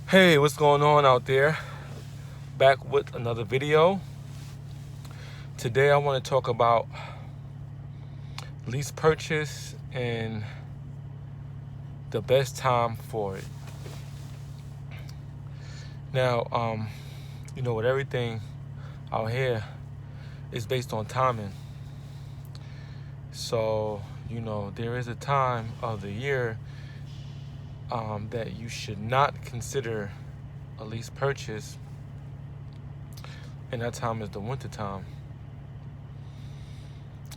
Hey, what's going on out there? Back with another video. Today I want to talk about lease purchase and the best time for it. Now, with everything out here is based on timing. So, there is a time of the year that you should not consider a lease purchase, and that time is the winter time.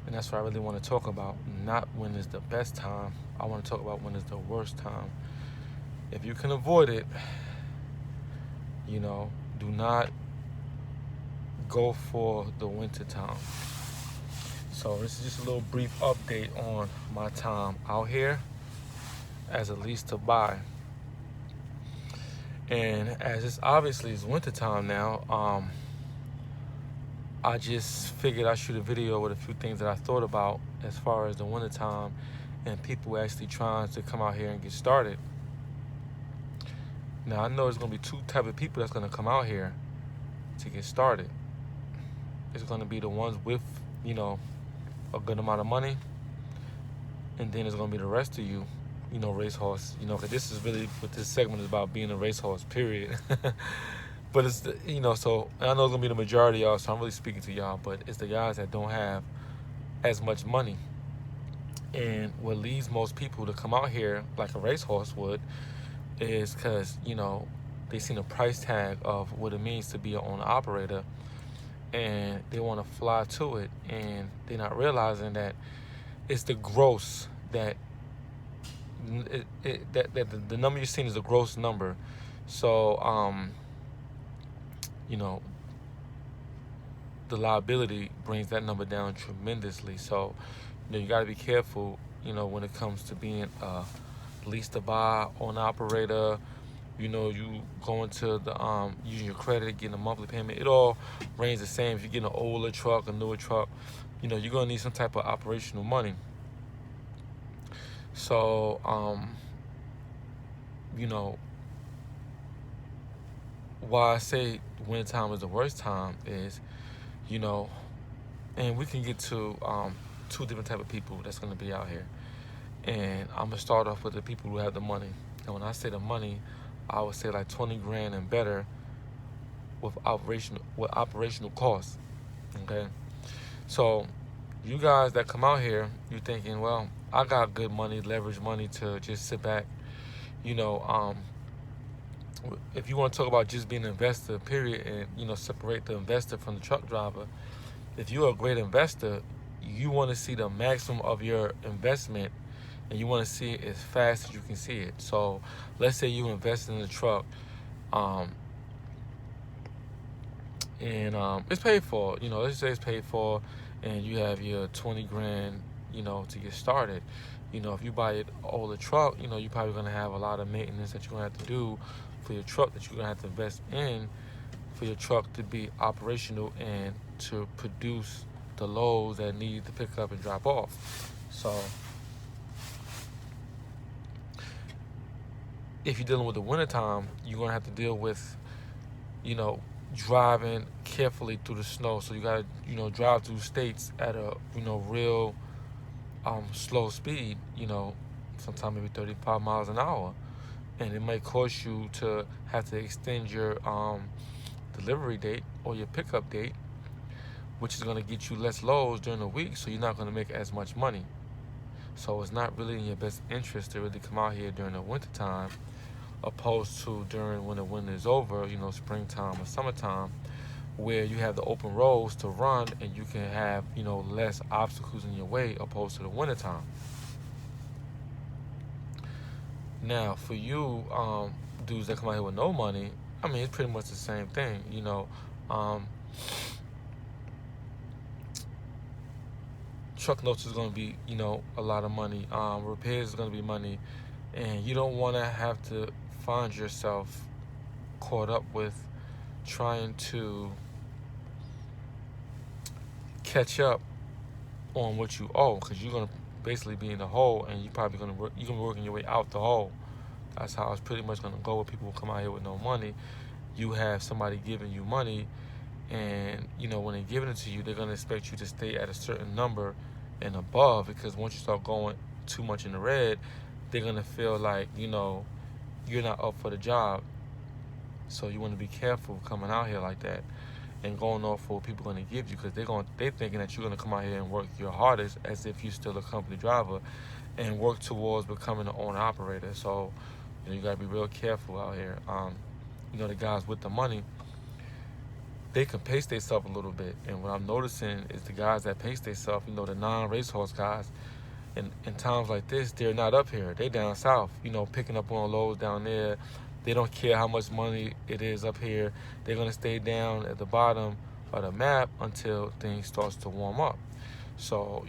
And that's what I really want to talk about. Not when is the best time. I want to talk about when is the worst time. If you can avoid it, do not go for the winter time. So this is just a little brief update on my time out here as a lease to buy. And as it's obviously it's winter time now, I just figured I'd shoot a video with a few things that I thought about as far as the winter time and people actually trying to come out here and get started. Now I know there's gonna be two type of people that's gonna come out here to get started. It's gonna be the ones with, a good amount of money, and then it's gonna be the rest of you, racehorse. Because this is really what this segment is about, being a racehorse. Period. But it's so I know it's gonna be the majority of y'all, so I'm really speaking to y'all. But it's the guys that don't have as much money, and what leads most people to come out here like a racehorse would is because they seen a price tag of what it means to be an owner operator, and they want to fly to it, and they're not realizing that it's the gross that the number you're seeing is the gross number. So the liability brings that number down tremendously. So you got to be careful when it comes to being a lease to buy owner operator. You going to the using your credit, getting a monthly payment. It all ranges the same. If you're getting an older truck, a newer truck, you're gonna need some type of operational money. So why I say winter time is the worst time is, and we can get to two different type of people that's gonna be out here. And I'm gonna start off with the people who have the money. And when I say the money, I would say like 20 grand and better with operational costs. Okay, so you guys that come out here, you're thinking, well, I got good money, leverage money to just sit back. If you want to talk about just being an investor, period, and separate the investor from the truck driver. If you're a great investor, you want to see the maximum of your investment, and you want to see it as fast as you can see it. So let's say you invest in the truck, and it's paid for. Let's say it's paid for, and you have your 20 grand, to get started. If you buy an older truck, you're probably gonna have a lot of maintenance that you're gonna have to do for your truck, that you're gonna have to invest in for your truck to be operational and to produce the loads that need to pick up and drop off. So if you're dealing with the wintertime, you're gonna have to deal with, driving carefully through the snow. So you gotta, drive through states at a, real slow speed, sometimes maybe 35 miles an hour. And it might cost you to have to extend your delivery date or your pickup date, which is gonna get you less loads during the week, so you're not gonna make as much money. So it's not really in your best interest to really come out here during the winter time, opposed to during when the winter is over, springtime or summertime, where you have the open roads to run and you can have, less obstacles in your way, opposed to the wintertime. Now, for you dudes that come out here with no money, I mean, it's pretty much the same thing. Truck notes is going to be, a lot of money. Repairs is going to be money. And you don't want to have to find yourself caught up with trying to catch up on what you owe, because you're going to basically be in the hole, and you're going to be working your way out the hole. That's how it's pretty much gonna go with people who come out here with no money. You have somebody giving you money, and when they're giving it to you, they're gonna expect you to stay at a certain number and above, because once you start going too much in the red, they're gonna feel like you're not up for the job. So you want to be careful coming out here like that and going off for what people are going to give you, because they're thinking that you're going to come out here and work your hardest as if you're still a company driver and work towards becoming an owner operator. So you got to be real careful out here. The guys with the money, they can pace themselves a little bit, and what I'm noticing is the guys that pace themselves, the non-racehorse guys, in times like this, they're not up here. They down south, picking up on loads down there. They don't care how much money it is up here. They're going to stay down at the bottom of the map until things starts to warm up. So,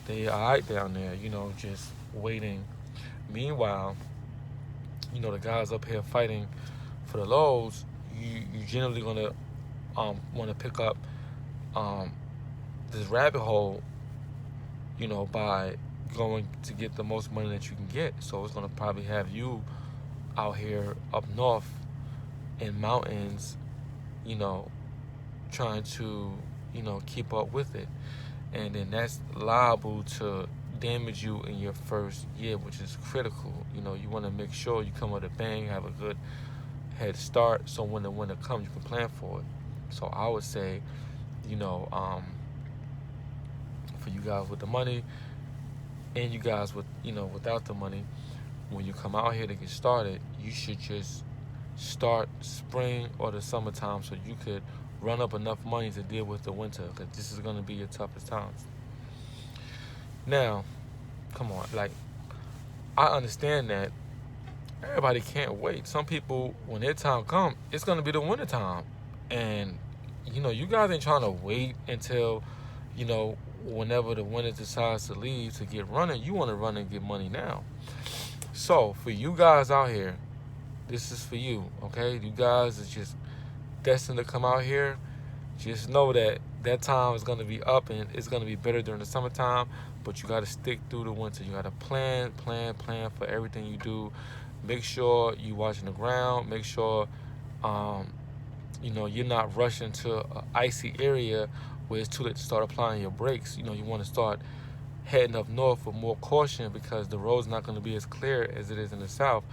they all right down there, just waiting. Meanwhile, the guys up here fighting for the loads, you generally going to want to pick up this rabbit hole, by going to get the most money that you can get. So it's going to probably have you out here up north in mountains, trying to, keep up with it. And then that's liable to damage you in your first year, which is critical. You want to make sure you come with a bang, have a good head start, so when the winter comes, you can plan for it. So I would say, for you guys with the money and you guys with, without the money, when you come out here to get started, you should just start spring or the summertime so you could run up enough money to deal with the winter, because this is going to be your toughest times. Now, come on, I understand that everybody can't wait. Some people, when their time comes, it's going to be the winter time. And, you guys ain't trying to wait until, whenever the winter decides to leave to get running. You want to run and get money now. So, for you guys out here, this is for you, okay? You guys are just destined to come out here. Just know that time is going to be up, and it's going to be better during the summertime, but you got to stick through the winter. You got to plan for everything you do. Make sure you watching the ground. Make sure, you're not rushing to an icy area where it's too late to start applying your brakes. You want to start heading up north with more caution, because the road's not going to be as clear as it is in the south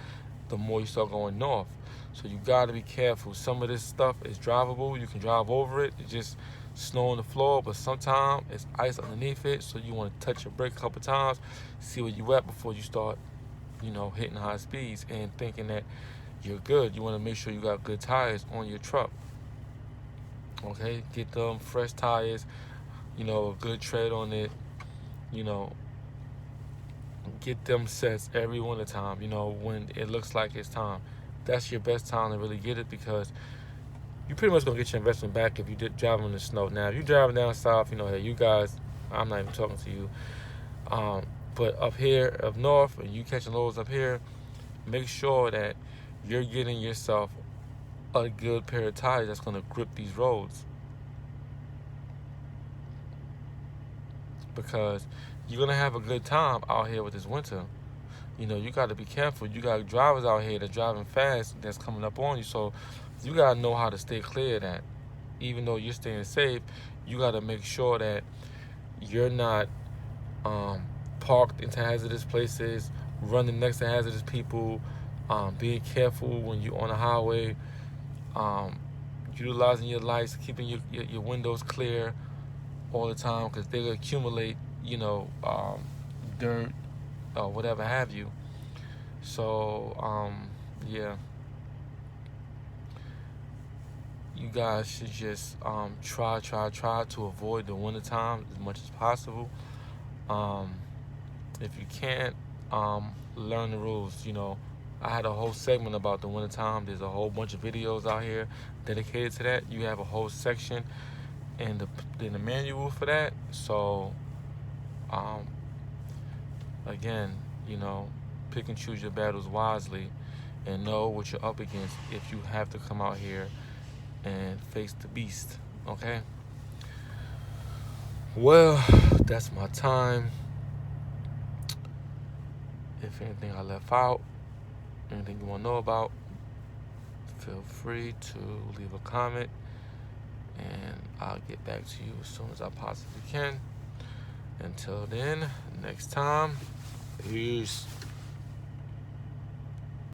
the more you start going north. So you got to be careful. Some of this stuff is drivable. You can drive over it. It's just snow on the floor, but sometimes it's ice underneath it, so you want to touch your brake a couple times, see where you at before you start, hitting high speeds and thinking that you're good. You want to make sure you got good tires on your truck. Okay, get them fresh tires, a good tread on it, get them sets every winter time, when it looks like it's time. That's your best time to really get it, because you pretty much gonna get your investment back if you did driving in the snow. Now, if you're driving down south, hey, you guys, I'm not even talking to you. But up here, up north, and you catching loads up here, make sure that you're getting yourself a good pair of tires that's gonna grip these roads. Because you're gonna have a good time out here with this winter. You got to be careful. You got drivers out here that's driving fast that's coming up on you, so you got to know how to stay clear of that. Even though you're staying safe, you got to make sure that you're not parked into hazardous places, running next to hazardous people, being careful when you're on the highway, utilizing your lights, keeping your windows clear all the time, because they accumulate, dirt or whatever have you. So, yeah. You guys should just try to avoid the winter time as much as possible. If you can't, learn the rules. I had a whole segment about the winter time. There's a whole bunch of videos out here dedicated to that. You have a whole section in the manual for that. So, again, pick and choose your battles wisely and know what you're up against if you have to come out here and face the beast. Okay? Well, that's my time. If anything I left out, anything you want to know about, feel free to leave a comment, and I'll get back to you as soon as I possibly can. Until then, next time, peace.